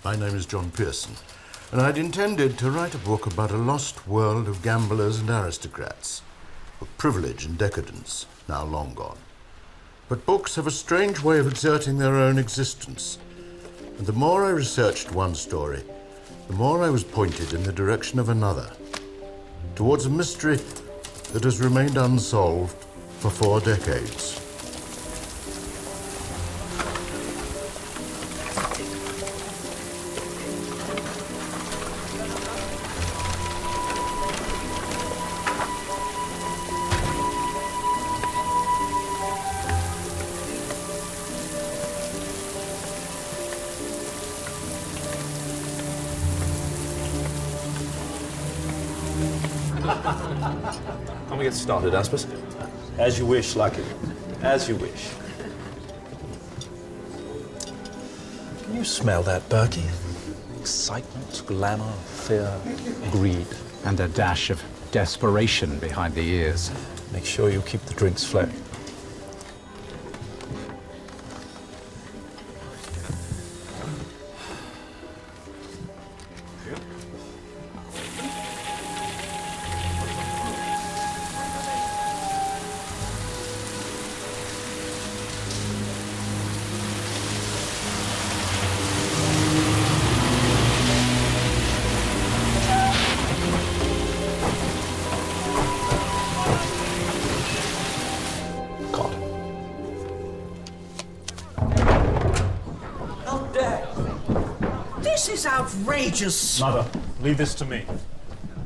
My name is John Pearson, and I'd intended to write a book about a lost world of gamblers and aristocrats, of privilege and decadence, now long gone. But books have a strange way of exerting their own existence, and the more I researched one story, the more I was pointed in the direction of another, towards a mystery that has remained unsolved for 4 decades. Can we get started, Aspers? As you wish, Lucky. As you wish. Can you smell that, Bertie? Excitement, glamour, fear, greed. And a dash of desperation behind the ears. Make sure you keep the drinks flowing. Outrageous. Mother, leave this to me.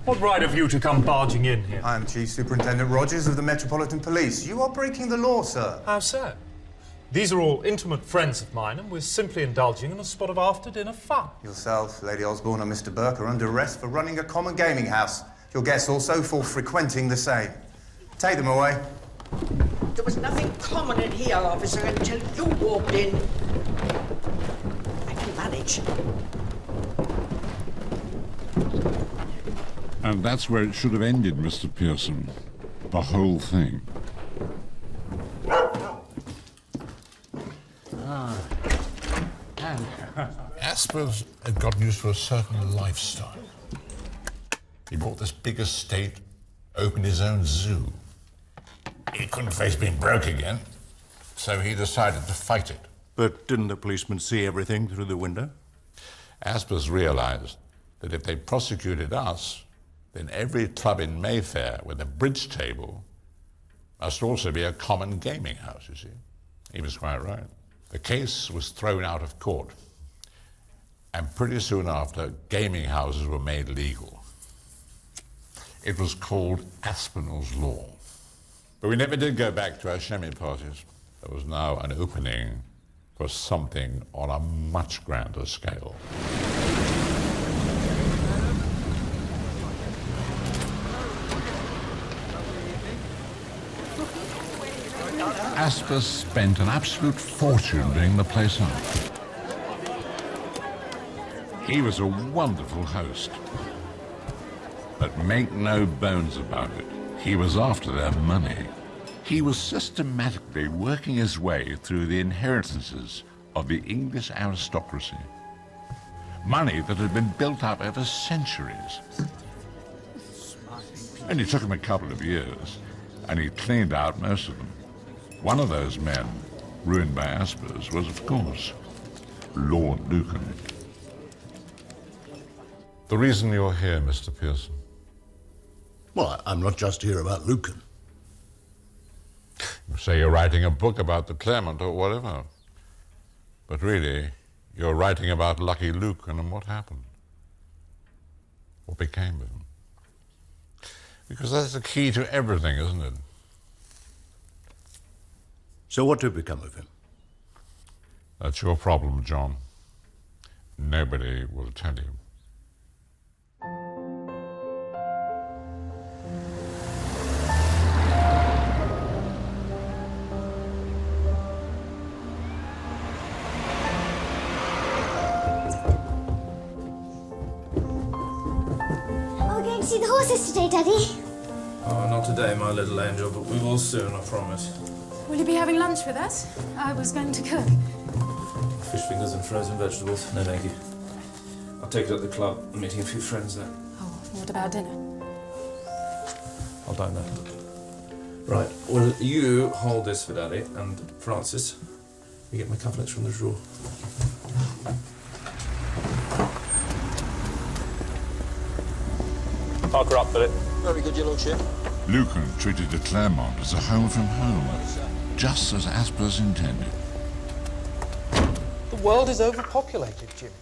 What right have you to come barging in here? I am Chief Superintendent Rogers of the Metropolitan Police. You are breaking the law, sir. How so? These are all intimate friends of mine, and we're simply indulging in a spot of after-dinner fun. Yourself, Lady Osborne, and Mr. Burke are under arrest for running a common gaming house. Your guests also for frequenting the same. Take them away. There was nothing common in here, officer, until you walked in. I can manage. And that's where it should have ended, Mr. Pearson. The whole thing. Aspers had got used to a certain lifestyle. He bought this big estate, opened his own zoo. He couldn't face being broke again, so he decided to fight it. But didn't the policeman see everything through the window? Aspers realized that if they prosecuted us, then every club in Mayfair with a bridge table must also be a common gaming house, you see. He was quite right. The case was thrown out of court, and pretty soon after, gaming houses were made legal. It was called Aspinall's Law. But we never did go back to our chamois parties. There was now an opening for something on a much grander scale. Aspers spent an absolute fortune doing the place up. He was a wonderful host. But make no bones about it, he was after their money. He was systematically working his way through the inheritances of the English aristocracy. Money that had been built up over centuries. Only took him a couple of years, and he cleaned out most of them. One of those men, ruined by Aspers, was, of course, Lord Lucan. The reason you're here, Mr. Pearson? Well, I'm not just here about Lucan. You say you're writing a book about the Claremont or whatever. But really, you're writing about Lucky Lucan and what happened. What became of him. Because that's the key to everything, isn't it? So what did become of him? That's your problem, John. Nobody will tell you. Are we going to see the horses today, Daddy? Oh, not today, my little angel, but we will soon, I promise. Will you be having lunch with us? I was going to cook. Fish fingers and frozen vegetables. No, thank you. I'll take it at the club. I'm meeting a few friends there. Oh, what about dinner? I don't know. Right, well, you hold this for Daddy, and Francis, you get my cufflinks from the drawer. Park her up, Philip. Very good, your lordship. Lucan treated the Claremont as a home from home, just as Aspers intended. The world is overpopulated, Jimmy.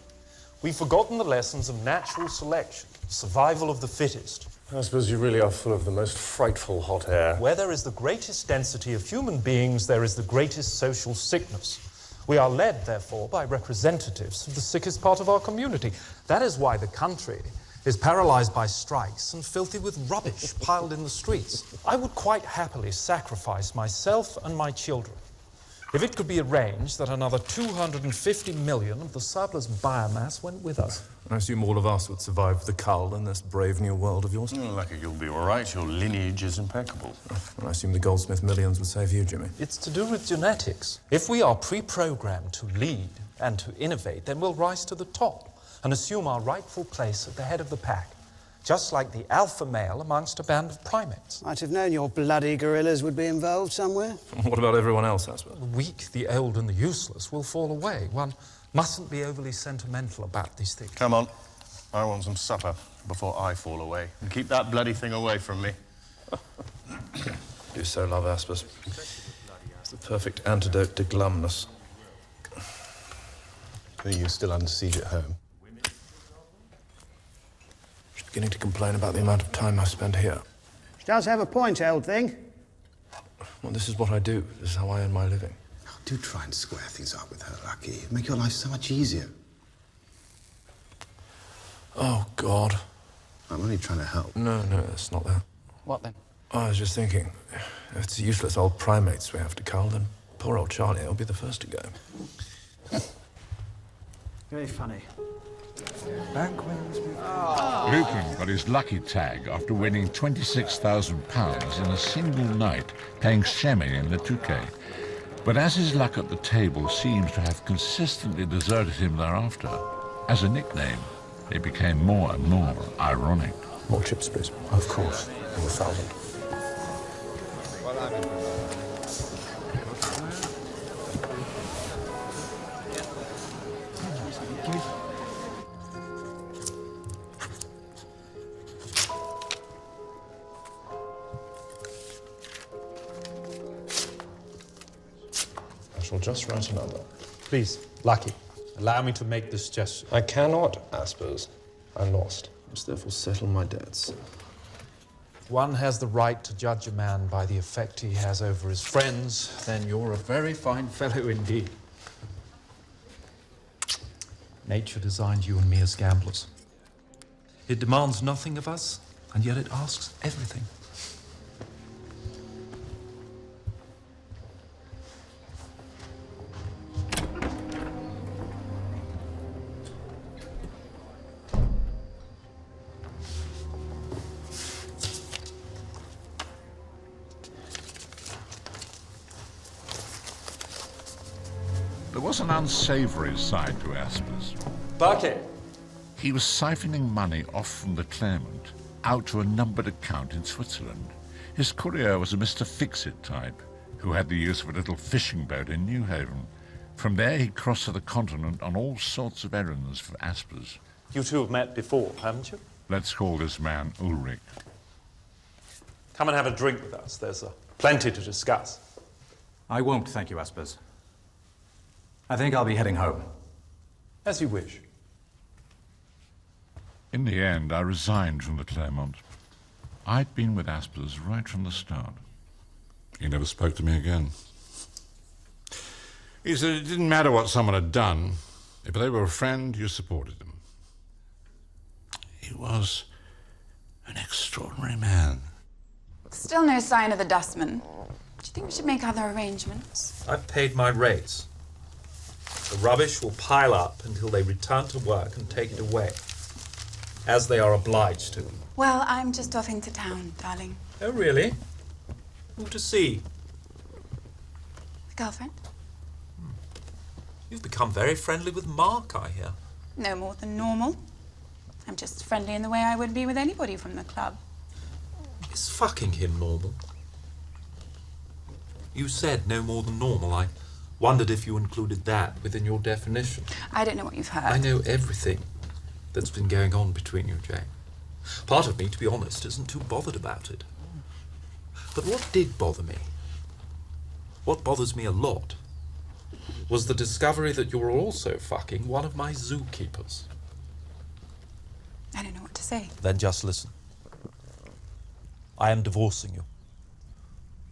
We've forgotten the lessons of natural selection, survival of the fittest. I suppose you really are full of the most frightful hot air. Where there is the greatest density of human beings, there is the greatest social sickness. We are led, therefore, by representatives of the sickest part of our community. That is why the country is paralysed by strikes and filthy with rubbish piled in the streets. I would quite happily sacrifice myself and my children if it could be arranged that another 250 million of the surplus biomass went with us. I assume all of us would survive the cull in this brave new world of yours. Lucky you'll be all right. Your lineage is impeccable. And I assume the Goldsmith millions would save you, Jimmy. It's to do with genetics. If we are pre-programmed to lead and to innovate, then we'll rise to the top and assume our rightful place at the head of the pack, just like the alpha male amongst a band of primates. I'd have known your bloody gorillas would be involved somewhere. What about everyone else, Asper? The weak, the old and the useless will fall away. One mustn't be overly sentimental about these things. Come on. I want some supper before I fall away. And keep that bloody thing away from me. Do so love Aspers. It's the perfect antidote to glumness. Are you still under siege at home? She's beginning to complain about the amount of time I spend here. She does have a point, old thing. Well, this is what I do. This is how I earn my living. Oh, do try and square things up with her, Lucky. It'd make your life so much easier. Oh, God. I'm only trying to help. No, it's not that. What then? I was just thinking, if it's useless old primates we have to cull, then poor old Charlie will be the first to go. Very funny. Lucan got his lucky tag after winning £26,000 in a single night, playing Shemmy in the Touquet. But as his luck at the table seems to have consistently deserted him thereafter, as a nickname, it became more and more ironic. More chips, please. Of course. In 1,000. I shall just write another. Please, Lucky, allow me to make this gesture. I cannot, Aspers. I'm lost. I must therefore settle my debts. One has the right to judge a man by the effect he has over his friends, then you're a very fine fellow indeed. Nature designed you and me as gamblers. It demands nothing of us, and yet it asks everything. There was an unsavoury side to Aspers. Bucket! He was siphoning money off from the Claremont out to a numbered account in Switzerland. His courier was a Mr. Fix-It type who had the use of a little fishing boat in Newhaven. From there he crossed to the continent on all sorts of errands for Aspers. You two have met before, haven't you? Let's call this man Ulrich. Come and have a drink with us. There's plenty to discuss. I won't, thank you, Aspers. I think I'll be heading home. As you wish. In the end, I resigned from the Claremont. I'd been with Aspers right from the start. He never spoke to me again. He said it didn't matter what someone had done. If they were a friend, you supported them. He was an extraordinary man. Still no sign of the dustman. Do you think we should make other arrangements? I've paid my rates. The rubbish will pile up until they return to work and take it away, as they are obliged to. Well, I'm just off into town, darling. Oh, really? Who to see? A girlfriend? You've become very friendly with Mark, I hear. No more than normal. I'm just friendly in the way I would be with anybody from the club. Is fucking him normal? You said no more than normal. I wondered if you included that within your definition. I don't know what you've heard. I know everything that's been going on between you, Jane. Part of me, to be honest, isn't too bothered about it. But what did bother me, what bothers me a lot, was the discovery that you were also fucking one of my zookeepers. I don't know what to say. Then just listen. I am divorcing you.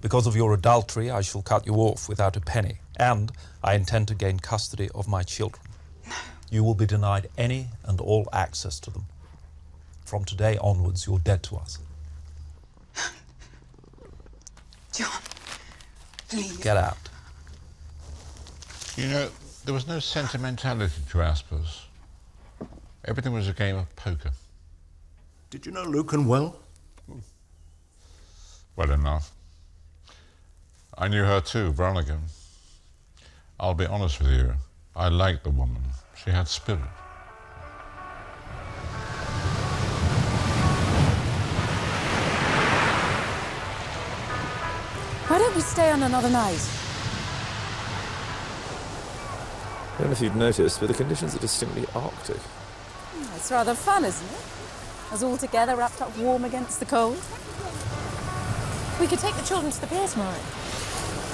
Because of your adultery, I shall cut you off without a penny, and I intend to gain custody of my children. No. You will be denied any and all access to them. From today onwards, you're dead to us. John, please. Get out. You know, there was no sentimentality to Aspers. Everything was a game of poker. Did you know Lucan well? Well enough. I knew her too, Veronica. I'll be honest with you, I liked the woman. She had spirit. Why don't we stay on another night? I don't know if you've noticed, but the conditions are distinctly Arctic. It's rather fun, isn't it? Us all together, wrapped up warm against the cold. We could take the children to the pier tomorrow.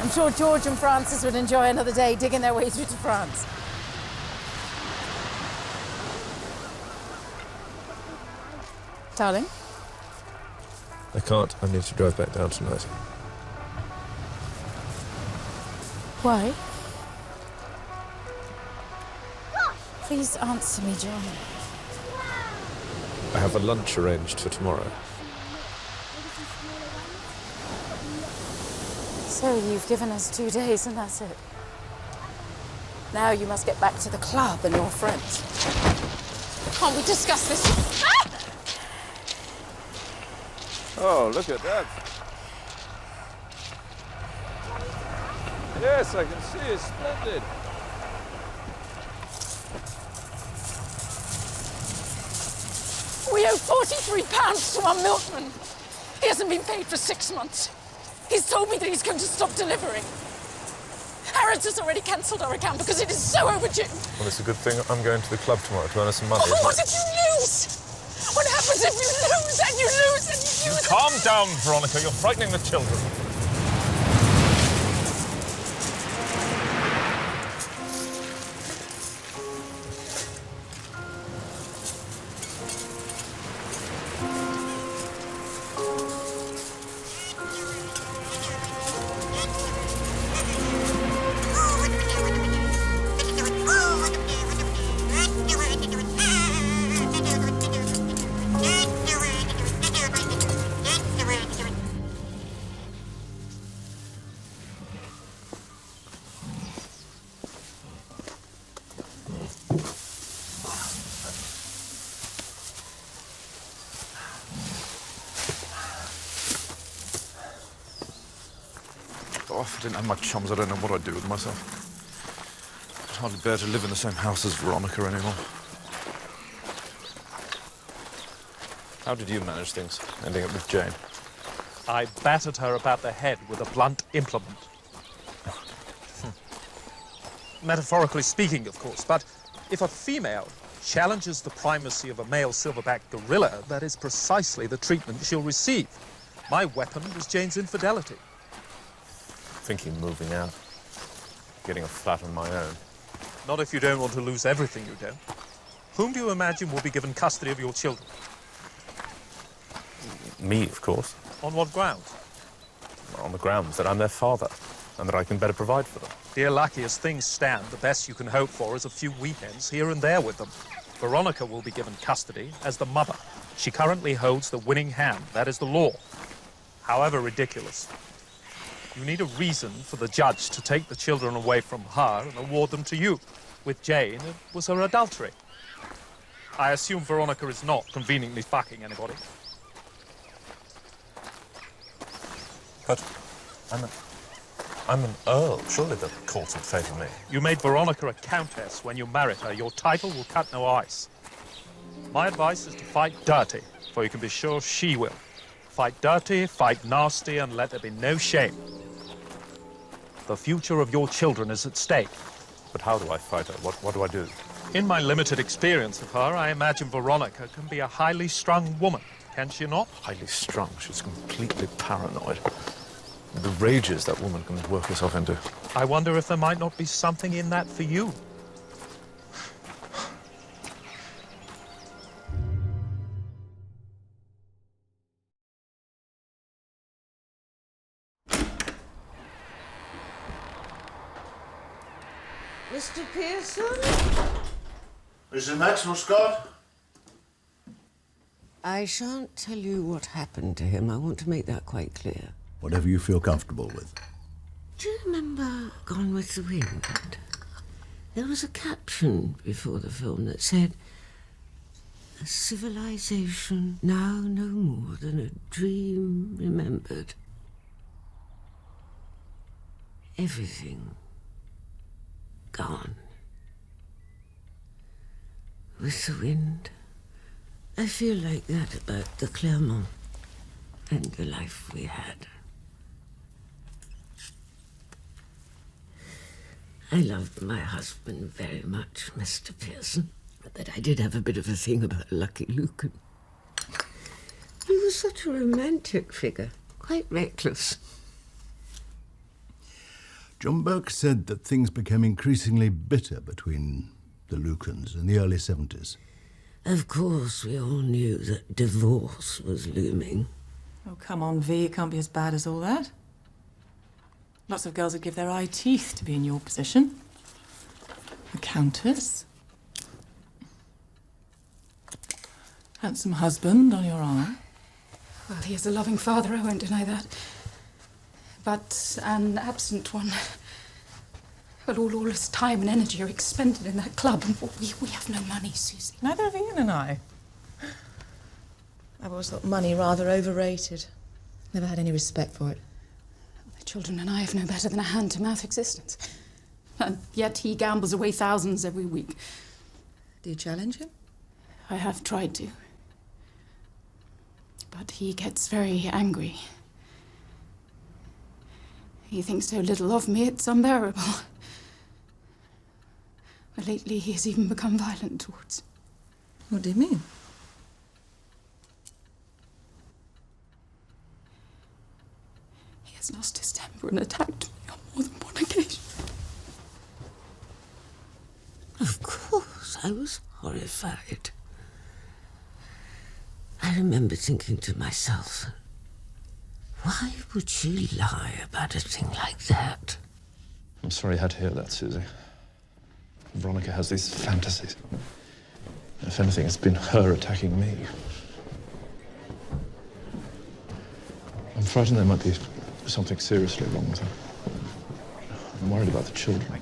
I'm sure George and Francis would enjoy another day digging their way through to France. Darling? I can't. I need to drive back down tonight. Why? Please answer me, John. I have a lunch arranged for tomorrow. So you've given us 2 days and that's it. Now you must get back to the club and your friends. Can't we discuss this? Ah! Oh, look at that. Yes, I can see it's splendid. We owe £43 to our milkman. He hasn't been paid for 6 months. He's told me that he's going to stop delivering. Harrods has already cancelled our account because it is so overdue. Well, it's a good thing I'm going to the club tomorrow to earn us some money. Oh, what did you lose? What happens if you lose and you lose and you lose? Calm down, Veronica. You're frightening the children. Oh, if I didn't have my chums, I don't know what I'd do with myself. I'd hardly bear to live in the same house as Veronica anymore. How did you manage things, ending up with Jane? I battered her about the head with a blunt implement. Metaphorically speaking, of course, but if a female challenges the primacy of a male silverback gorilla, that is precisely the treatment she'll receive. My weapon was Jane's infidelity. Thinking moving out. Getting a flat on my own. Not if you don't want to lose everything you don't. Whom do you imagine will be given custody of your children? Me, of course. On what grounds? On the grounds that I'm their father, and that I can better provide for them. Dear Lucky, as things stand, the best you can hope for is a few weekends here and there with them. Veronica will be given custody as the mother. She currently holds the winning hand. That is the law. However ridiculous. You need a reason for the judge to take the children away from her and award them to you. With Jane, it was her adultery. I assume Veronica is not conveniently fucking anybody. But I'm an earl. Surely the court would favour me. You made Veronica a countess when you married her. Your title will cut no ice. My advice is to fight dirty, for you can be sure she will. Fight dirty, fight nasty, and let there be no shame. The future of your children is at stake. But how do I fight her? What do I do? In my limited experience of her, I imagine Veronica can be a highly strung woman. Can she not? Highly strung. She's completely paranoid. The rages that woman can work herself into. I wonder if there might not be something in that for you. Mr. Pearson? Mrs. Maxwell Scott? I shan't tell you what happened to him. I want to make that quite clear. Whatever you feel comfortable with. Do you remember Gone with the Wind? There was a caption before the film that said, "A civilization now no more than a dream remembered." Everything gone. With the wind. I feel like that about the Clermont and the life we had. I loved my husband very much, Mr. Pearson, but I did have a bit of a thing about Lucky Lucan. He was such a romantic figure, quite reckless. John Burke said that things became increasingly bitter between the Lucans in the early 70s. Of course, we all knew that divorce was looming. Oh, come on, V. It can't be as bad as all that. Lots of girls would give their eye teeth to be in your position. A countess. Handsome husband on your arm. Well, he is a loving father, I won't deny that. But an absent one. Well, all his time and energy are expended in that club, and we have no money, Susie. Neither have Ian and I. I've always thought money rather overrated. Never had any respect for it. The children and I have no better than a hand-to-mouth existence. And yet he gambles away thousands every week. Do you challenge him? I have tried to. But he gets very angry. He thinks so little of me, it's unbearable. But lately he has even become violent towards me. What do you mean? He has lost his temper and attacked me on more than one occasion. Of course, I was horrified. I remember thinking to myself, why would she lie about a thing like that? I'm sorry you had to hear that, Susie. Veronica has these fantasies. If anything, it's been her attacking me. I'm frightened there might be something seriously wrong with her. I'm worried about the children.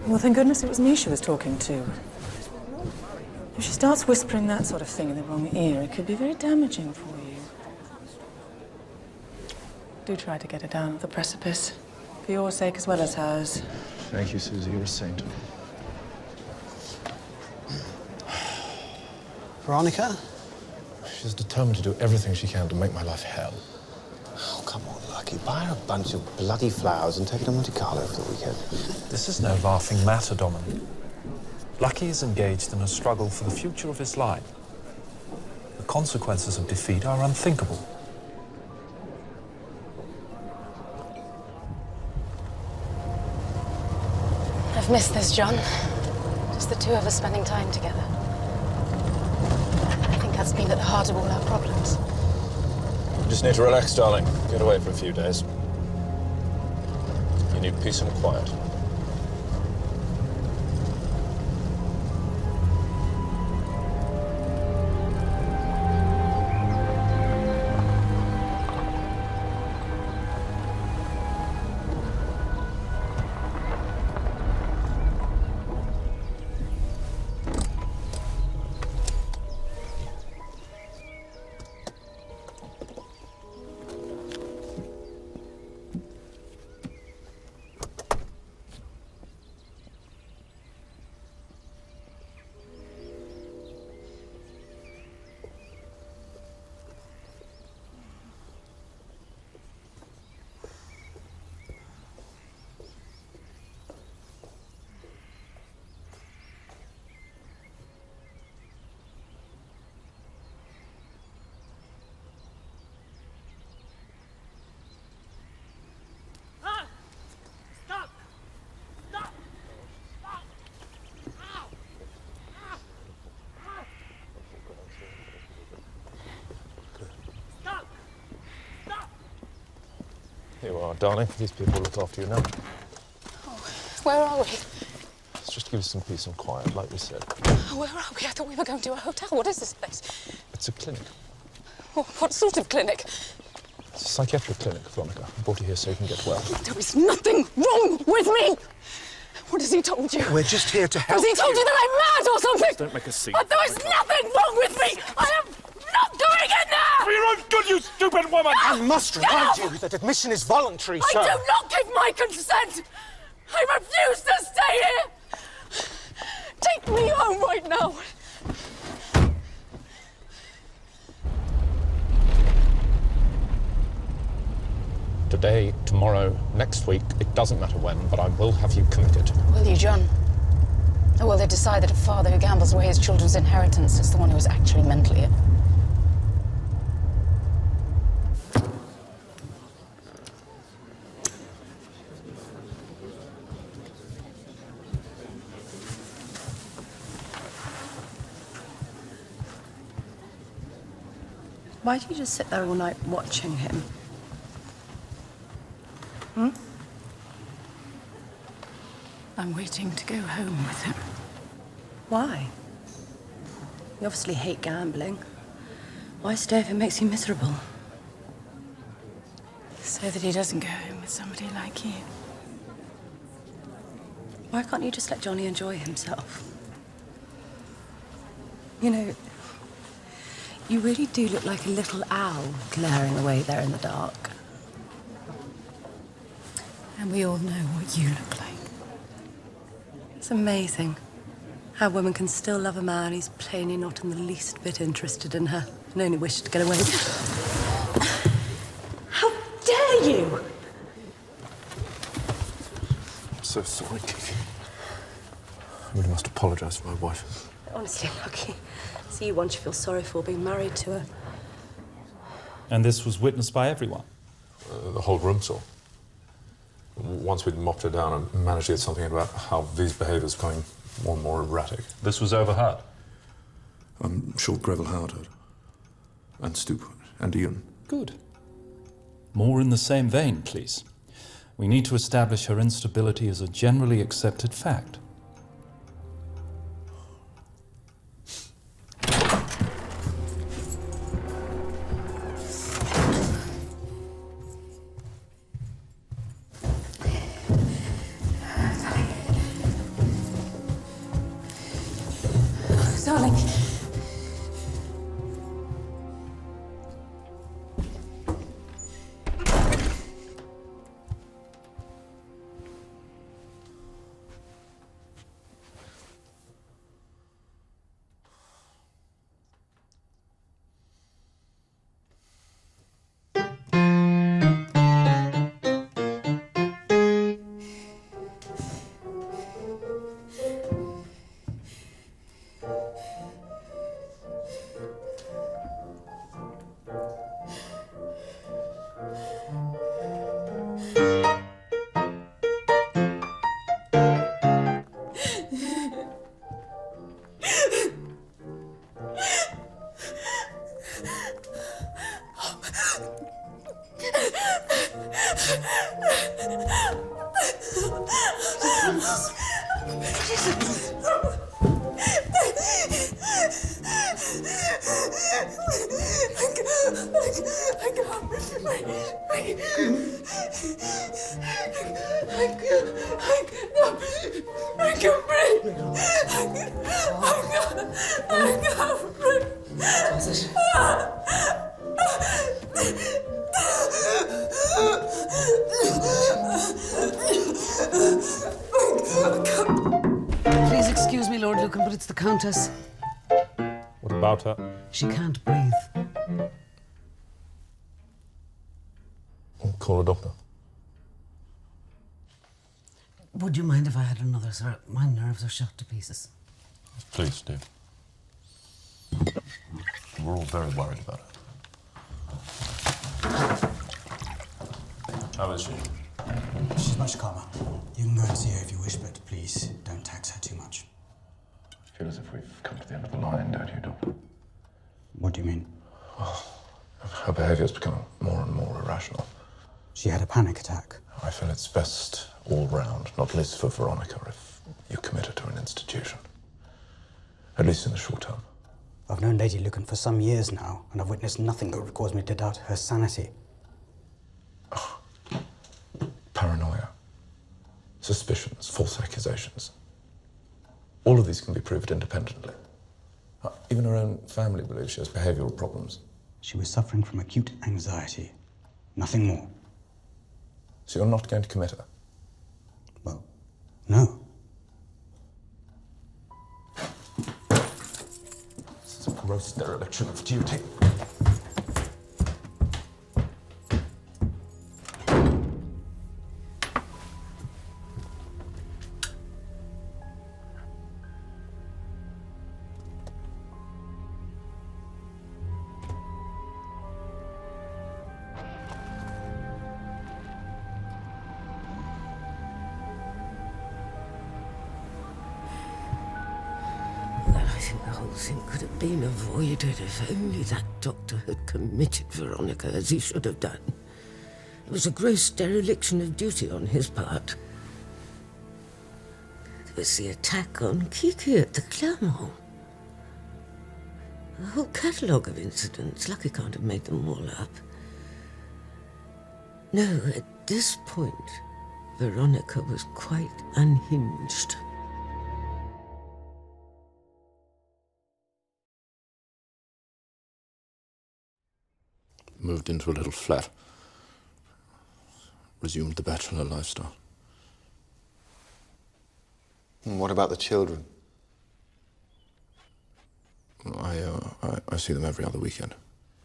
Well, thank goodness it was me she was talking to. If she starts whispering that sort of thing in the wrong ear, it could be very damaging for you. Do try to get her down the precipice. For your sake as well as hers. Thank you, Susie. You're a saint. Veronica? She's determined to do everything she can to make my life hell. Oh, come on, Lucky. Buy her a bunch of bloody flowers and take her to Monte Carlo for the weekend. This is no laughing matter, Dominic. Lucky is engaged in a struggle for the future of his line. The consequences of defeat are unthinkable. I've missed this, John. Just the two of us spending time together. I think that's been at the heart of all our problems. You just need to relax, darling. Get away for a few days. You need peace and quiet. you are, darling. These people look after you now. Where are we? It's just to give you some peace and quiet, like we said. Where are we? I thought we were going to a hotel. What is this place? It's a clinic. What sort of clinic? It's a psychiatric clinic, Veronica. I brought you here so you can get well. There is nothing wrong with me! What has he told you? We're just here to help Has he told you that I'm mad or something? Don't make a scene. There is nothing wrong with me! I am not doing it now! For your own good, you stupid woman! I must remind you that admission is voluntary, sir. I do not give my consent! I refuse to stay here! Take me home right now! Today, tomorrow, next week, it doesn't matter when, but I will have you committed. Will you, John? Or will they decide that a father who gambles away his children's inheritance is the one who is actually mentally ill? Why do you just sit there all night watching him? I'm waiting to go home with him. Why? You obviously hate gambling. Why stay if it makes you miserable? So that he doesn't go home with somebody like you. Why can't you just let Johnny enjoy himself? You know, you really do look like a little owl glaring away there in the dark. And we all know what you look like. It's amazing how a woman can still love a man who's plainly not in the least bit interested in her and only wishes to get away. How dare you! I'm so sorry, Kiki. I really must apologise for my wife. Honestly, Lucky. See you once you feel sorry for being married to her. And this was witnessed by everyone? The whole room saw. Once we'd mopped her down and managed to get something about how these behaviours were becoming more and more erratic. This was overheard? I'm sure Greville Howard heard. And Stoop. And Ian. Good. More in the same vein, please. We need to establish her instability as a generally accepted fact. Darling. Please excuse me, Lord Lucan, but it's the Countess. What about her? She can't breathe. I'll call a doctor. Would you mind if I had another, sir? My nerves are shot to pieces. Please do. We're all very worried about her. How is she? She's much calmer. You can go and see her if you wish, but please don't tax her too much. I feel as if we've come to the end of the line, don't you, Doctor? What do you mean? Her behaviour's become more and more irrational. She had a panic attack. I feel it's best all round, not least for Veronica, if you commit her to an institution. At least in the short term. I've known Lady Lucan for some years now, and I've witnessed nothing that would cause me to doubt her sanity. Paranoia, suspicions, false accusations. All of these can be proved independently. Even her own family believes she has behavioural problems. She was suffering from acute anxiety. Nothing more. So you're not going to commit her? Well, no. This is a gross dereliction of duty. Could have been avoided if only that doctor had committed Veronica as he should have done. It was a gross dereliction of duty on his part. There was the attack on Kiki at the Clermont. A whole catalogue of incidents. Lucky can't have made them all up. No, at this point, Veronica was quite unhinged. Moved into a little flat. Resumed the bachelor lifestyle. And what about the children? I see them every other weekend.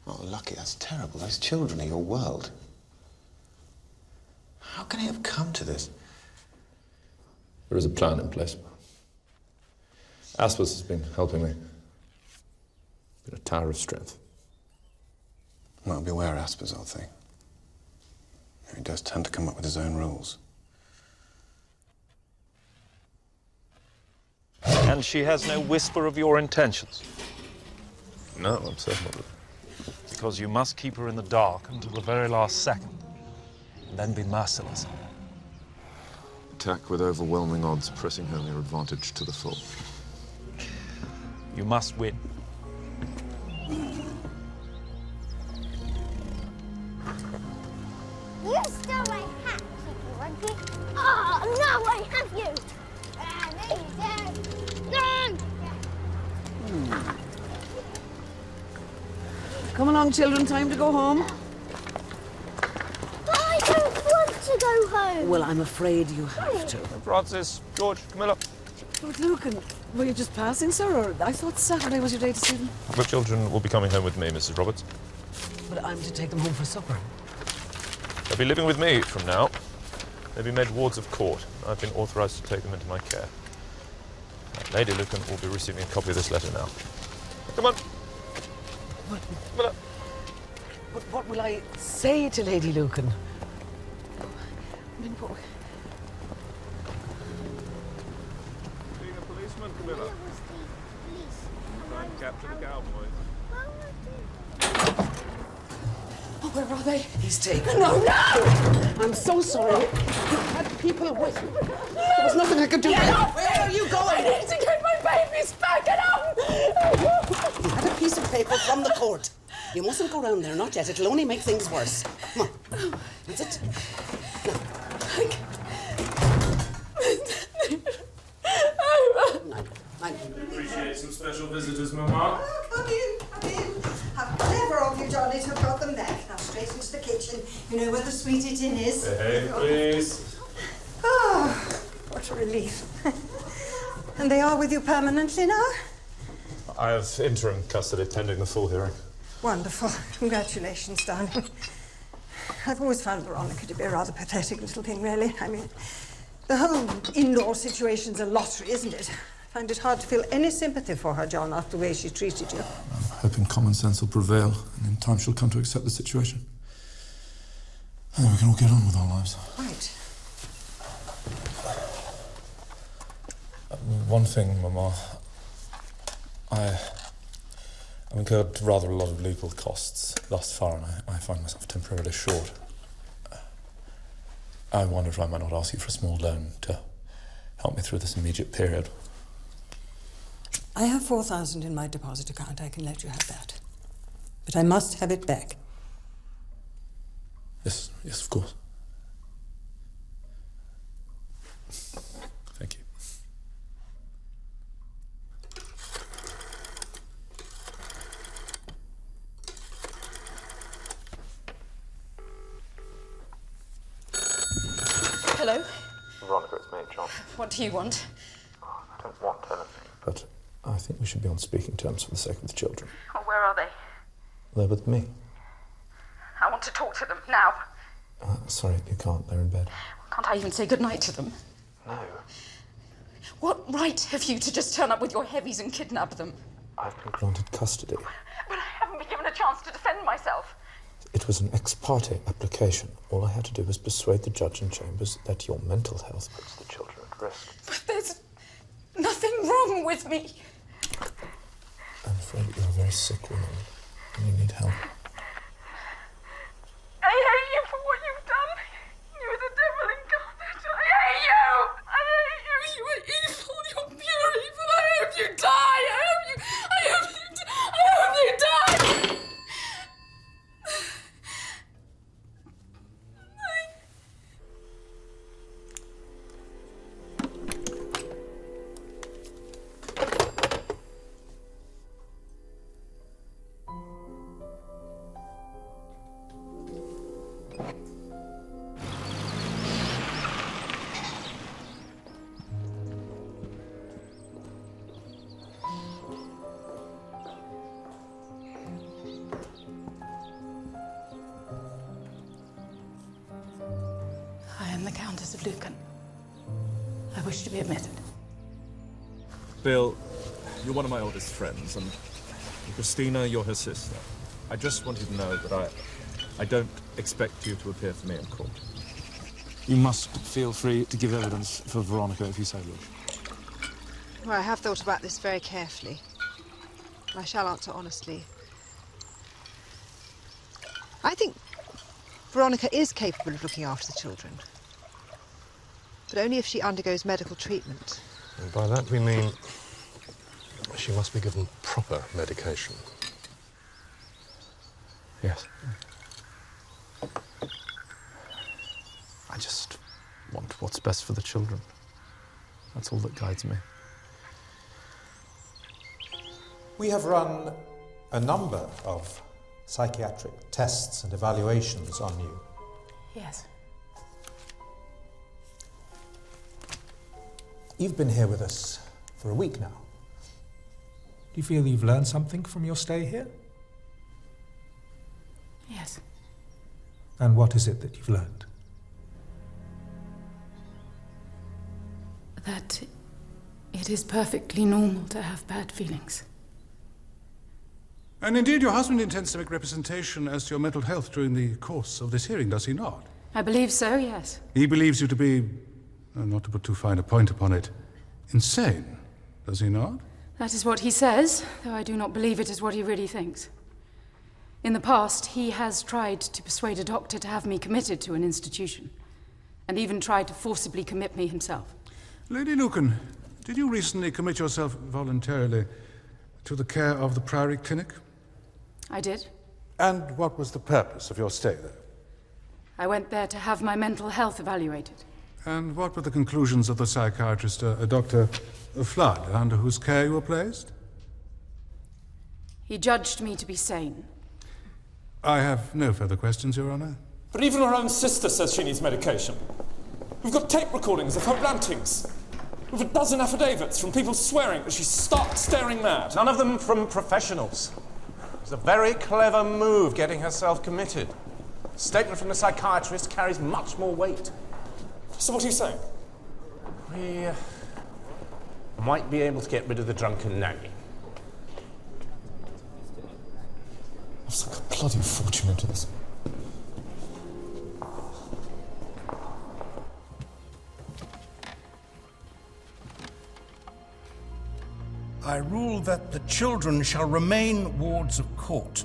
Oh, Lucky, that's terrible. Those children are your world. How can it have come to this? There is a plan in place. Aspers has been helping me. Been a tower of strength. Well, beware Aspers, old thing. He does tend to come up with his own rules. And she has no whisper of your intentions? No, I'm certain of it. Because you must keep her in the dark until the very last second, and then be merciless. Attack with overwhelming odds, pressing home your advantage to the full. You must win. You stole my hat, cheeky monkey. Oh, no, I have you. Come along, children. Time to go home. I don't want to go home. Well, I'm afraid you have to. Francis, George, Camilla. Lord Lucan, were you just passing, sir? Or I thought Saturday was your day to see them. The children will be coming home with me, Mrs. Roberts. But I'm to take them home for supper. They'll be living with me from now. They'll be made wards of court. I've been authorised to take them into my care. Lady Lucan will be receiving a copy of this letter now. Come on. But what will I say to Lady Lucan? I mean, what... Being a policeman, Camilla. Try and capture the cowboys. Oh, where are they? He's taken. No, no! I'm so sorry. You had people with you. There was nothing I could do. Get off! Where are you going? I need to get my babies back. Get up! You had a piece of paper from the court. You mustn't go round there, not yet. It'll only make things worse. Come on. That's it. I appreciate some special visitors, Mama. Come in. How clever of you, Johnny, to have got them back. Now, straight into the kitchen. You know where the sweetie tin is. Behave, please. Oh, what a relief. And they are with you permanently now? I have interim custody pending the full hearing. Wonderful. Congratulations, darling. I've always found Veronica to be a rather pathetic little thing, really. I mean, the whole in-law situation's a lottery, isn't it? I find it hard to feel any sympathy for her, John, after the way she treated you. I'm hoping common sense will prevail, and in time she'll come to accept the situation. And then we can all get on with our lives. Right. One thing, Mama. I've incurred rather a lot of legal costs thus far, and I find myself temporarily short. I wondered if I might not ask you for a small loan to help me through this immediate period. I have 4,000 in my deposit account. I can let you have that. But I must have it back. Yes, of course. Thank you. Hello? Veronica, it's me, John. What do you want? I don't want anything. But I think we should be on speaking terms for the sake of the children. Oh, where are they? They're with me. I want to talk to them now. Sorry, you can't. They're in bed. Can't I even say goodnight to them? No. What right have you to just turn up with your heavies and kidnap them? I've been granted custody. But I haven't been given a chance to defend myself. It was an ex parte application. All I had to do was persuade the judge in chambers that your mental health puts the children at risk. But there's nothing wrong with me. I'm afraid you're a very sick woman and you need help. I hate you for what you've done. You're the devil incarnate. I hate you. I hate you. You are evil. You're pure evil. I hope you die. I hope you die. I am the Countess of Lucan. I wish to be admitted. Bill, you're one of my oldest friends, and Christina, you're her sister. I just want you to know that I don't expect you to appear for me in court. You must feel free to give evidence for Veronica if you so wish. Well, I have thought about this very carefully. I shall answer honestly. I think Veronica is capable of looking after the children, but only if she undergoes medical treatment. And by that we mean she must be given proper medication. Yes. I just want what's best for the children. That's all that guides me. We have run a number of psychiatric tests and evaluations on you. Yes. You've been here with us for a week now. Do you feel you've learned something from your stay here? Yes. And what is it that you've learned? That it is perfectly normal to have bad feelings. And indeed, your husband intends to make representation as to your mental health during the course of this hearing, does he not? I believe so, yes. He believes you to be, not to put too fine a point upon it, insane, does he not? That is what he says, though I do not believe it is what he really thinks. In the past, he has tried to persuade a doctor to have me committed to an institution, and even tried to forcibly commit me himself. Lady Lucan, did you recently commit yourself voluntarily to the care of the Priory Clinic? I did. And what was the purpose of your stay there? I went there to have my mental health evaluated. And what were the conclusions of the psychiatrist, Dr. Flood, under whose care you were placed? He judged me to be sane. I have no further questions, Your Honor. But even her own sister says she needs medication. We've got tape recordings of her rantings. We've a dozen affidavits from people swearing that she's stark staring mad. None of them from professionals. It's a very clever move getting herself committed. A statement from the psychiatrist carries much more weight. So what are you saying? We might be able to get rid of the drunken nanny. I've sunk a bloody fortune into this. I rule that the children shall remain wards of court.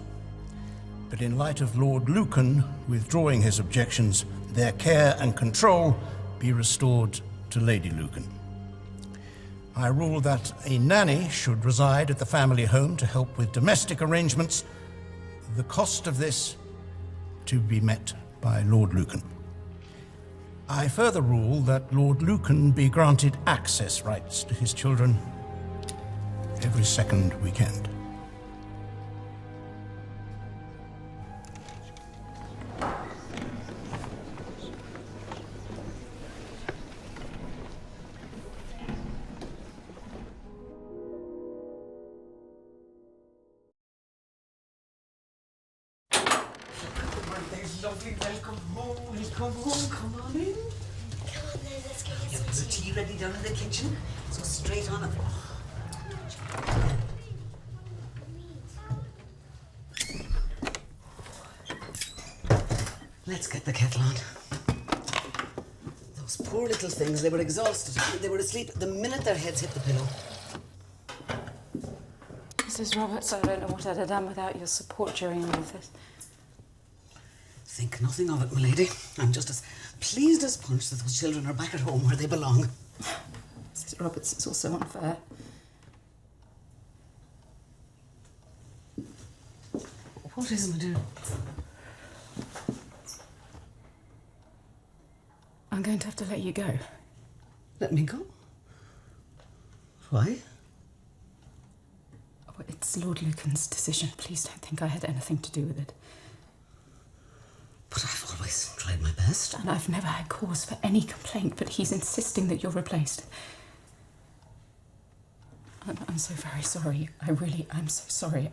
But in light of Lord Lucan withdrawing his objections, their care and control be restored to Lady Lucan. I rule that a nanny should reside at the family home to help with domestic arrangements, the cost of this to be met by Lord Lucan. I further rule that Lord Lucan be granted access rights to his children every second weekend. Lovely, welcome home, welcome home, come on in. Come on then, let's get You have the tea ready down in the kitchen, so straight on it. Let's get the kettle on. Those poor little things, they were exhausted. They were asleep the minute their heads hit the pillow. Mrs. Roberts, I don't know what I'd have done without your support during all of this. Think nothing of it, my lady. I'm just as pleased as punch that those children are back at home where they belong. Mrs. Roberts, it's also unfair. What is it, my dear? I'm going to have to let you go. Let me go? Why? Oh, it's Lord Lucan's decision. Please don't think I had anything to do with it. But I've always tried my best. And I've never had cause for any complaint, but he's insisting that you're replaced. I'm so very sorry. I really am so sorry.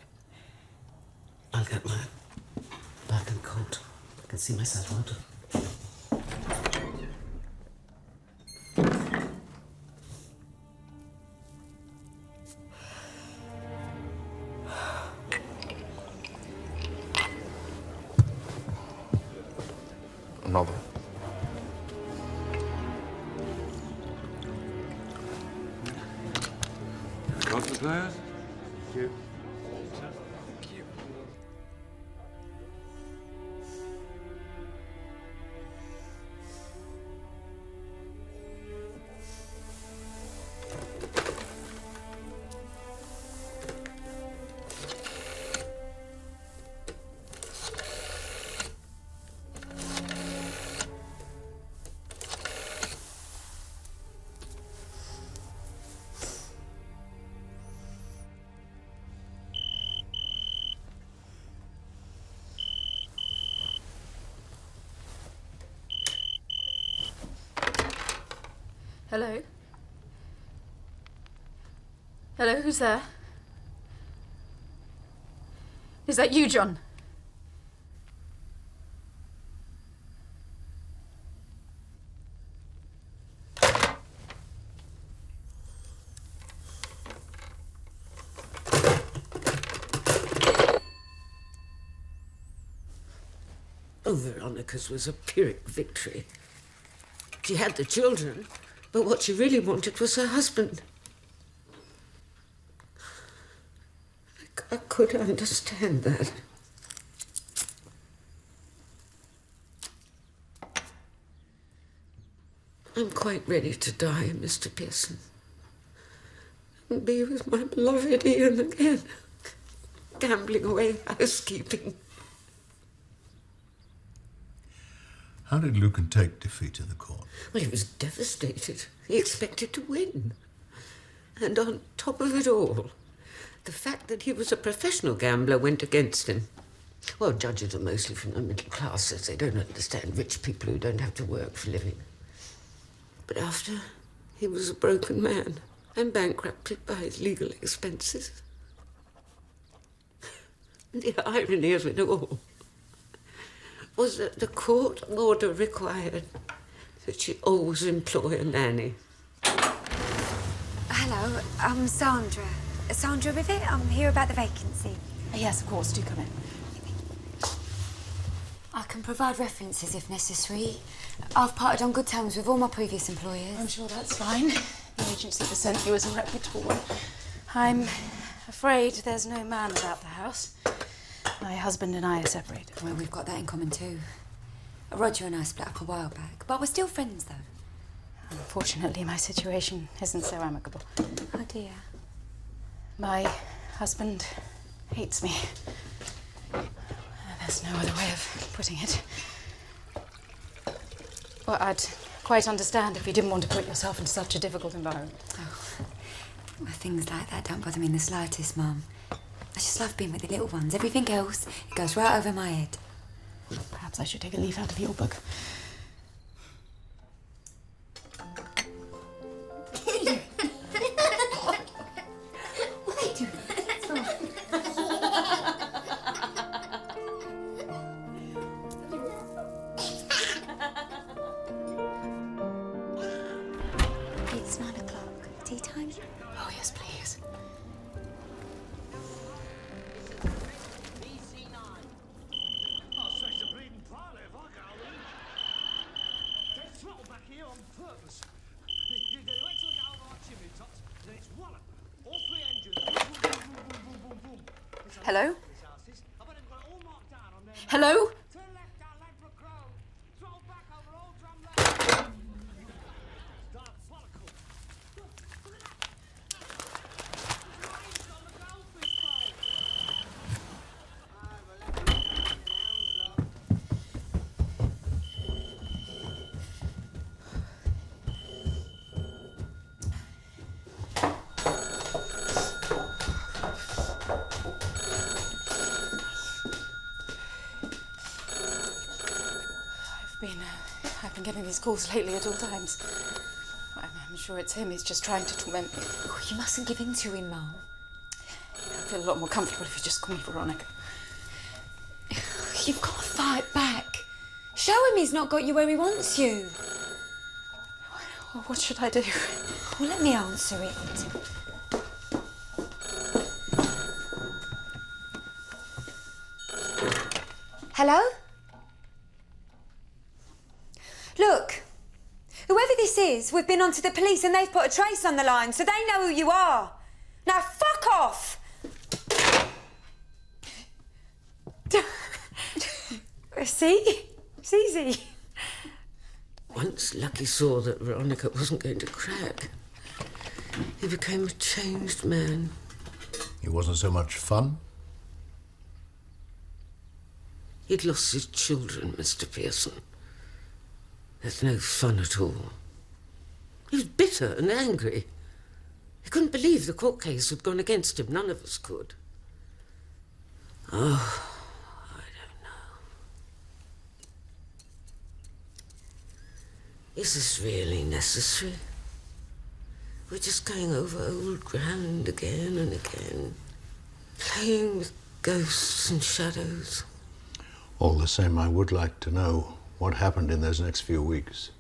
I'll get my bag and coat. I can see myself out. Another. Got the players? Thank you. Hello? Hello, who's there? Is that you, John? Oh, Veronica's was a Pyrrhic victory. She had the children, but what she really wanted was her husband. I could understand that. I'm quite ready to die, Mr. Pearson. And be with my beloved Ian again. Gambling away housekeeping. How did Lucan take defeat in the court? Well, he was devastated. He expected to win. And on top of it all, the fact that he was a professional gambler went against him. Well, judges are mostly from the middle classes. They don't understand rich people who don't have to work for a living. But after, he was a broken man and bankrupted by his legal expenses. And the irony of it all was that the court order required that she always employ a nanny. Hello, I'm Sandra. Sandra Rivet, I'm here about the vacancy. Yes, of course, do come in. I can provide references if necessary. I've parted on good terms with all my previous employers. I'm sure that's fine. The agency that sent you is a reputable one. I'm afraid there's no man about the house. My husband and I are separated. Well, we've got that in common too. Roger and I split up a while back, but we're still friends, though. Unfortunately, my situation isn't so amicable. Oh, dear. My husband hates me. There's no other way of putting it. Well, I'd quite understand if you didn't want to put yourself in such a difficult environment. Well, things like that don't bother me in the slightest, Mum. I just love being with the little ones. Everything else, it goes right over my head. Perhaps I should take a leaf out of your book. It's 9 o'clock. Tea time? Oh, yes, please. Hello? Hello? I've been getting these calls lately at all times. I'm sure it's him. He's just trying to torment me. Oh, you mustn't give in to him, Mum. I feel a lot more comfortable if you just call me Veronica. You've got to fight back. Show him he's not got you where he wants you. What should I do? Well, let me answer it. Hello? Look, whoever this is, we've been onto the police and they've put a trace on the line, so they know who you are. Now, fuck off! See? It's easy. Once Lucky saw that Veronica wasn't going to crack, he became a changed man. He wasn't so much fun? He'd lost his children, Mr. Pearson. There's no fun at all. He was bitter and angry. He couldn't believe the court case had gone against him. None of us could. Oh, I don't know. Is this really necessary? We're just going over old ground again and again, playing with ghosts and shadows. All the same, I would like to know what happened in those next few weeks.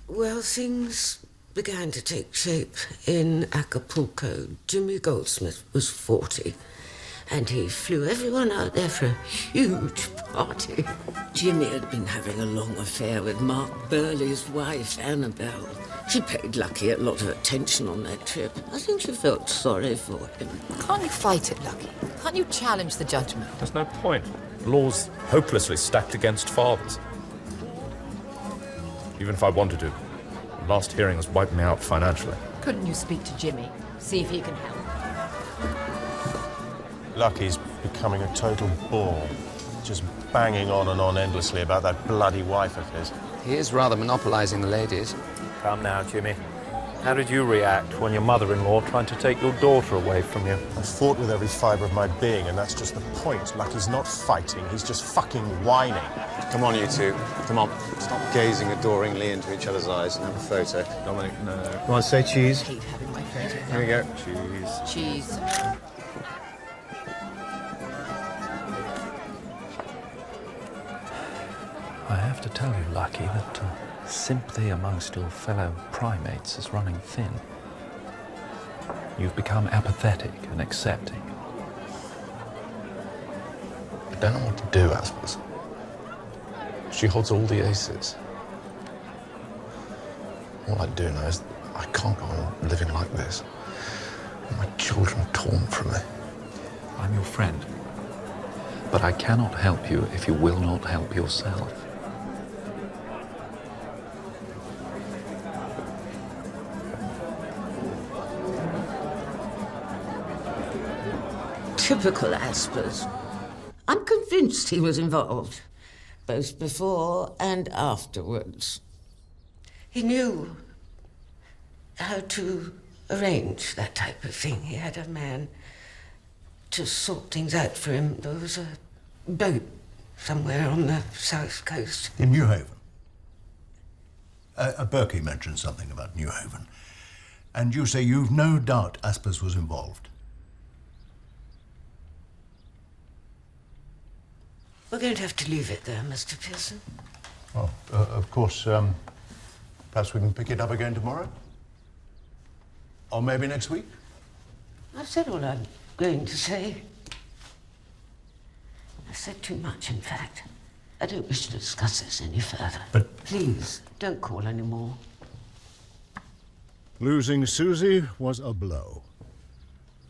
Well, things began to take shape in Acapulco. Jimmy Goldsmith was 40, and he flew everyone out there for a huge party. Jimmy had been having a long affair with Mark Burley's wife, Annabelle. She paid Lucky a lot of attention on that trip. I think she felt sorry for him. Can't you fight it, Lucky? Can't you challenge the judgment? There's no point. The law's hopelessly stacked against fathers. Even if I wanted to, the last hearing has wiped me out financially. Couldn't you speak to Jimmy? See if he can help? Lucky's becoming a total bore. Just banging on and on endlessly about that bloody wife of his. He is rather monopolising the ladies. Come now, Jimmy. How did you react when your mother-in-law tried to take your daughter away from you? I fought with every fibre of my being, and that's just the point. Lucky's not fighting, he's just fucking whining. Come on, you two. Come on. Stop gazing adoringly into each other's eyes and have a photo. Dominic, no. Come on, say cheese. Keep having my photo. Here we go. Cheese. Cheese. I have to tell you, Lucky, that sympathy amongst your fellow primates is running thin. You've become apathetic and accepting. I don't know what to do, Aspas. She holds all the aces. All I do know is I can't go on living like this. My children torn from me. I'm your friend. But I cannot help you if you will not help yourself. Typical Aspers. I'm convinced he was involved, both before and afterwards. He knew how to arrange that type of thing. He had a man to sort things out for him. There was a boat somewhere on the south coast. In New Haven? Berkey mentioned something about New Haven. And you say you've no doubt Aspers was involved? We're going to have to leave it there, Mr. Pearson. Well, of course, perhaps we can pick it up again tomorrow? Or maybe next week? I've said all I'm going to say. I've said too much, in fact. I don't wish to discuss this any further. But... Please, don't call anymore. Losing Susie was a blow.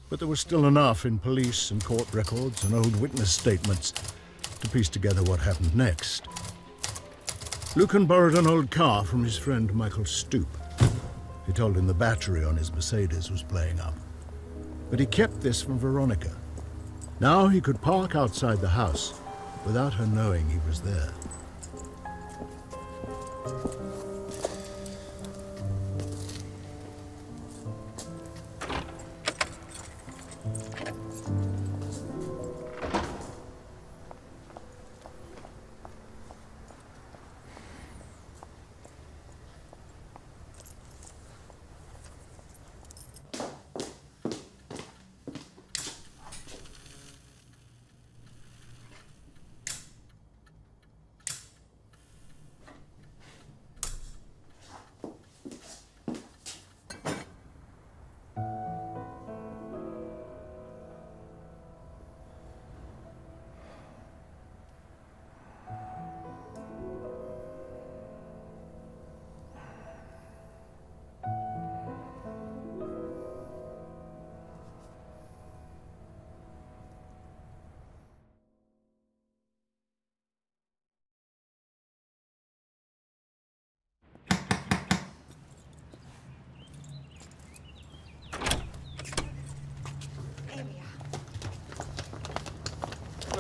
But there was still enough in police and court records and old witness statements to piece together what happened next. Lucan borrowed an old car from his friend Michael Stoop. He told him the battery on his Mercedes was playing up. But he kept this from Veronica. Now he could park outside the house without her knowing he was there.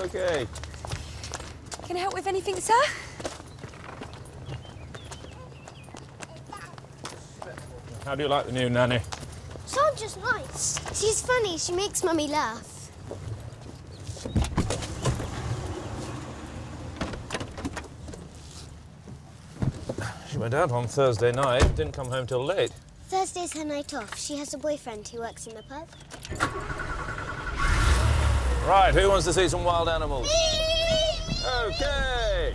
Okay. Can I help with anything, sir? How do you like the new nanny? Sandra's nice. She's funny. She makes Mummy laugh. She went out on Thursday night, didn't come home till late. Thursday's her night off. She has a boyfriend who works in the pub. Right, who wants to see some wild animals? Okay!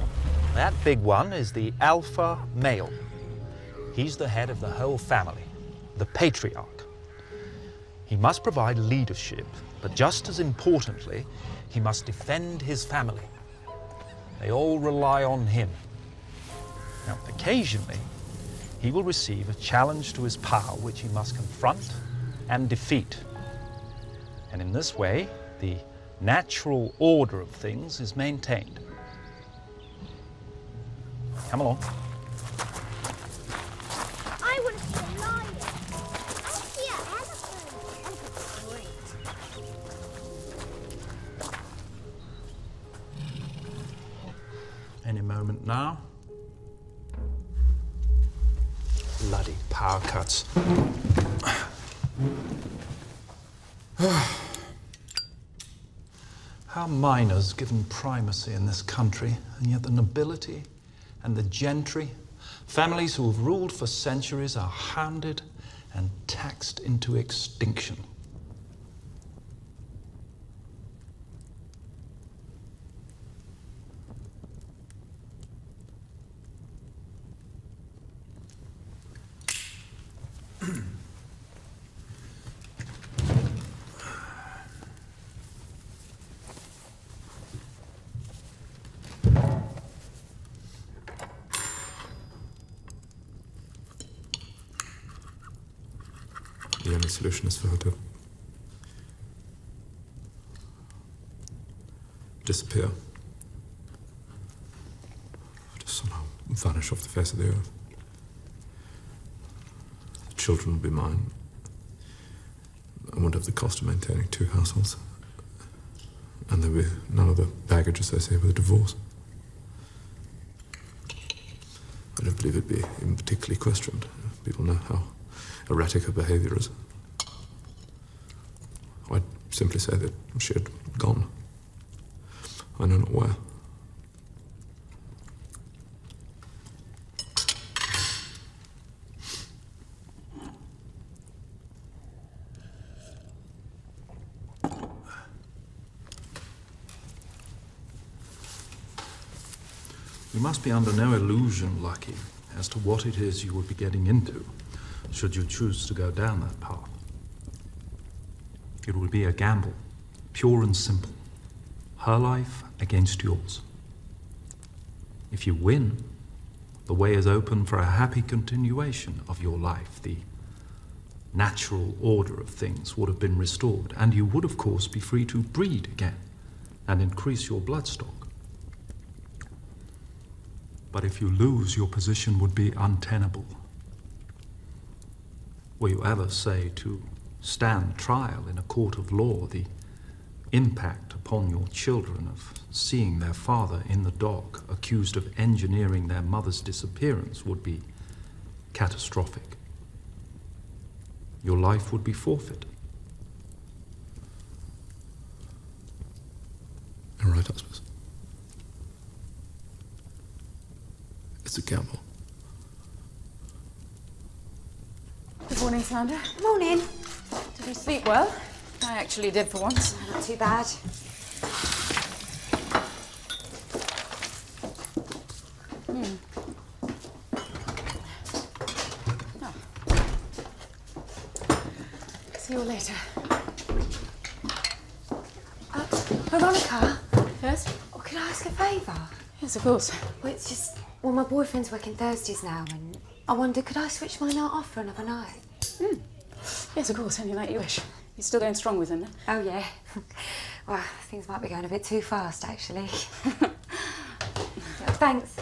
That big one is the alpha male. He's the head of the whole family, the patriarch. He must provide leadership, but just as importantly, he must defend his family. They all rely on him. Now, occasionally, he will receive a challenge to his power which he must confront and defeat. And in this way, the natural order of things is maintained. Come along. I want to see a lion. I want to see an elephant. Elephant's great. Any moment now. Bloody power cuts. How minors given primacy in this country, and yet the nobility and the gentry, families who have ruled for centuries, are hounded and taxed into extinction. The only solution is for her to disappear. Just somehow vanish off the face of the earth. The children would be mine. I wouldn't have the cost of maintaining 2 households. And there'd be none of the baggage associated with a divorce. I don't believe it'd be even particularly questioned. People know how erratic her behaviour is. I'd simply say that she had gone. I know not where. You must be under no illusion, Lucky, as to what it is you would be getting into, should you choose to go down that path. It will be a gamble, pure and simple. Her life against yours. If you win, the way is open for a happy continuation of your life. The natural order of things would have been restored, and you would, of course, be free to breed again and increase your bloodstock. But if you lose, your position would be untenable. Were you ever, say, to stand trial in a court of law, the impact upon your children of seeing their father in the dock accused of engineering their mother's disappearance would be catastrophic. Your life would be forfeit. You're right, I suppose. It's a gamble. Good morning, Sandra. Morning. Did you sleep well? I actually did for once. Not too bad. Oh. See you later. Veronica? Yes? Oh, can I ask a favour? Yes, of course. Well, it's just, well, my boyfriend's working Thursdays now, and I wonder, could I switch my night off for another night? Yes, of course, any night you wish. You're still going strong with him, then? Oh, yeah. Well, things might be going a bit too fast, actually. Thanks.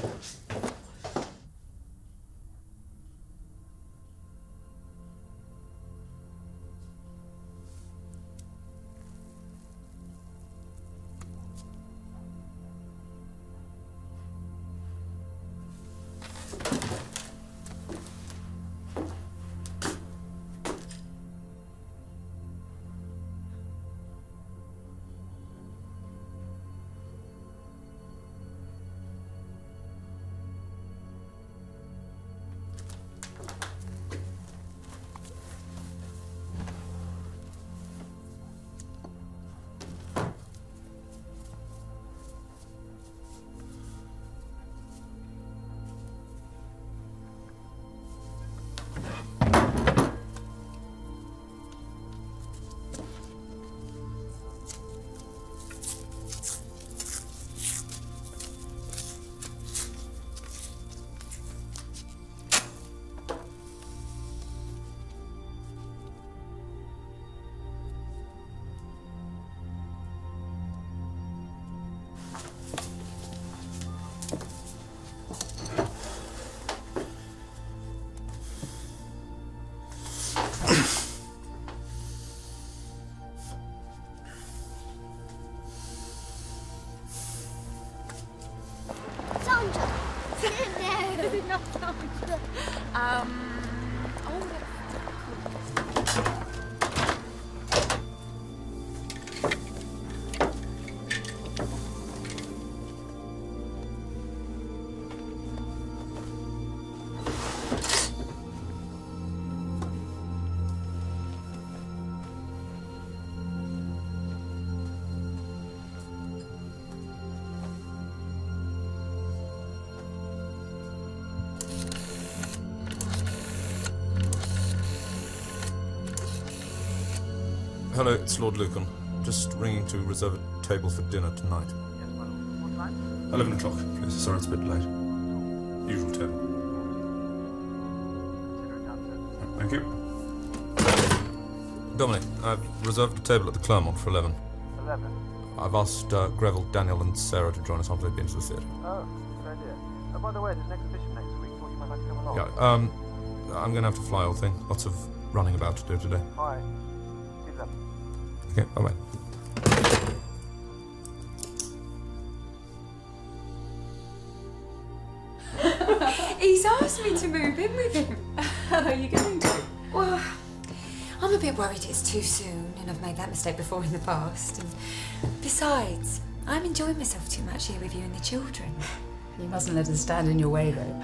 Hello, it's Lord Lucan. Just ringing to reserve a table for dinner tonight. Yes, well, what time? 11 o'clock, please. Sorry, it's a bit late. Usual table. Thank you. Dominic, I've reserved a table at the Claremont for 11. 11? I've asked Greville, Daniel and Sarah to join us after they've been to the theatre. Oh, good idea. By the way, there's an exhibition next week. Thought you might like to come along. Yeah, I'm going to have to fly, old thing. Lots of running about to do today. All right. See you then. Okay, bye-bye. He's asked me to move in with him. Are you going to? Well, I'm a bit worried it's too soon, and I've made that mistake before in the past. And besides, I'm enjoying myself too much here with you and the children. You mustn't let us stand in your way, though.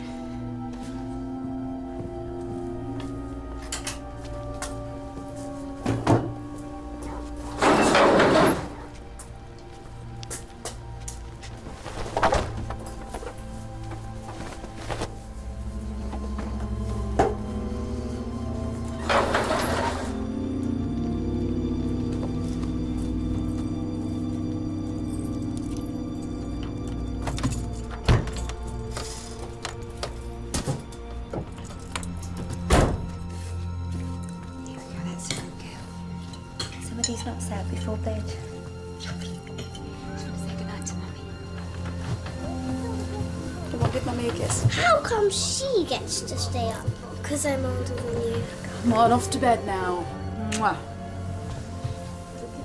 Somebody's not sad before bed. Just want to say goodnight to Mummy. What did Mummy guess? How come she gets to stay up? Because I'm older than you. Come on, off to bed now. Mwah.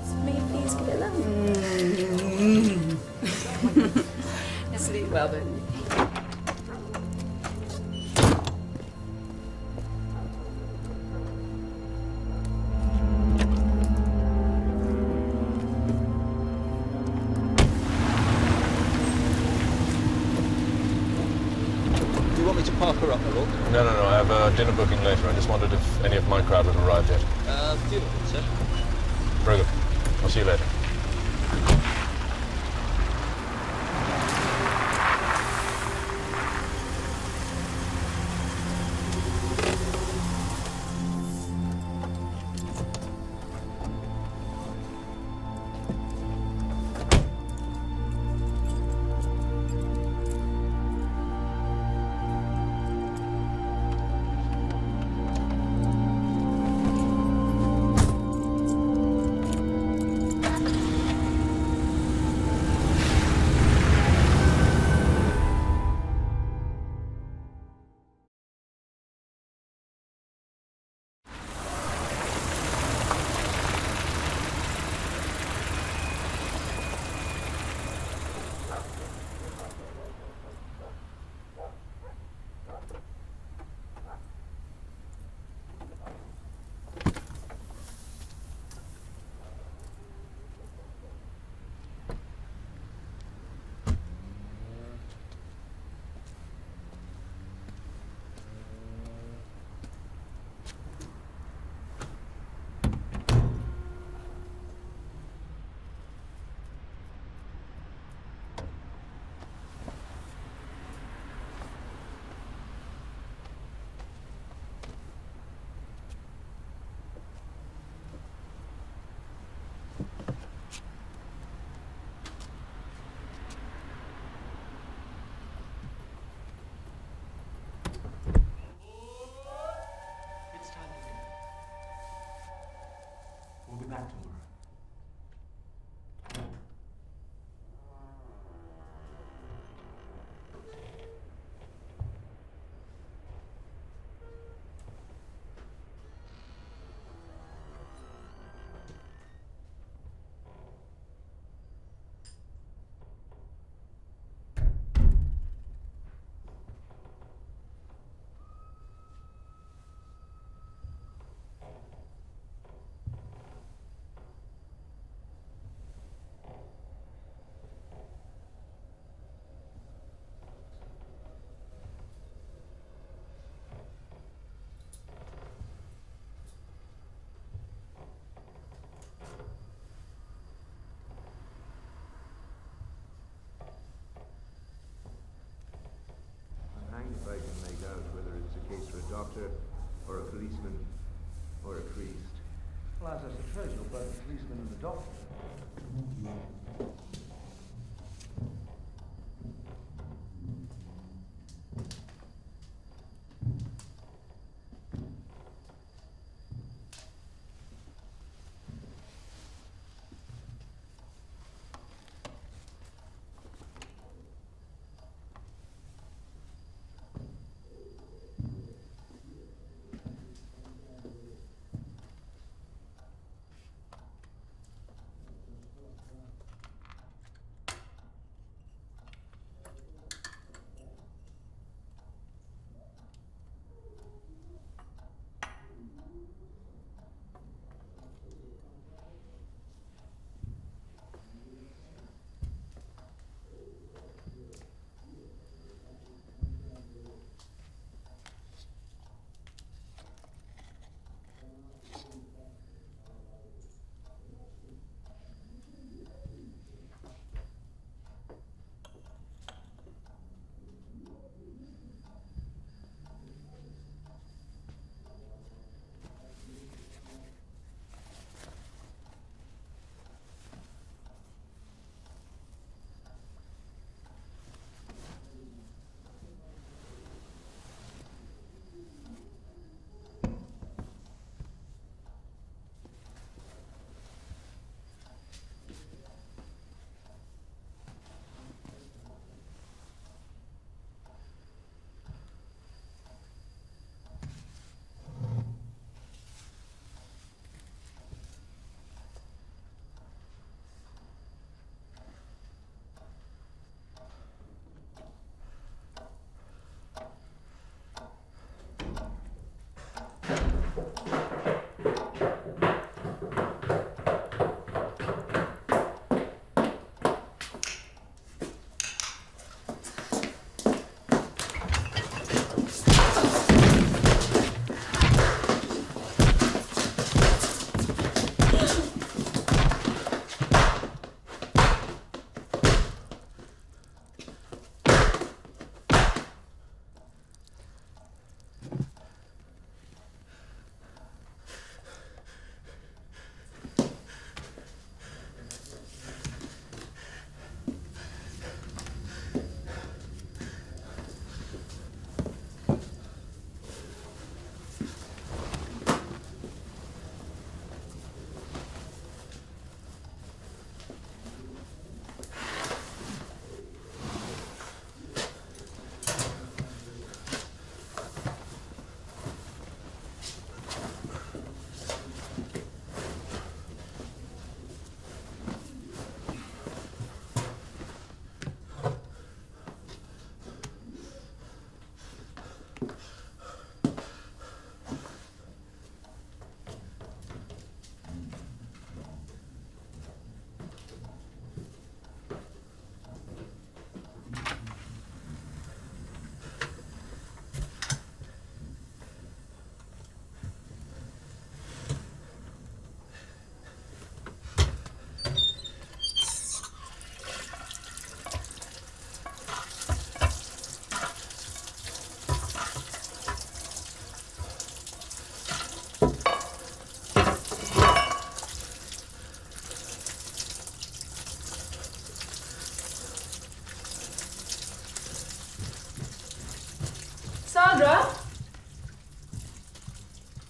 It's me, please give it love. Sleep well, then. Park her up, my lord. No, I have a dinner booking later. I just wondered if any of my crowd have arrived yet. Few of them, sir. Very good. I'll see you later. We'll be back tomorrow. If I can make out whether it's a case for a doctor, or a policeman, or a priest. Well, as I suppose you're both the policeman and the doctor.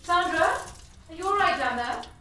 Sandra, are you all right down there?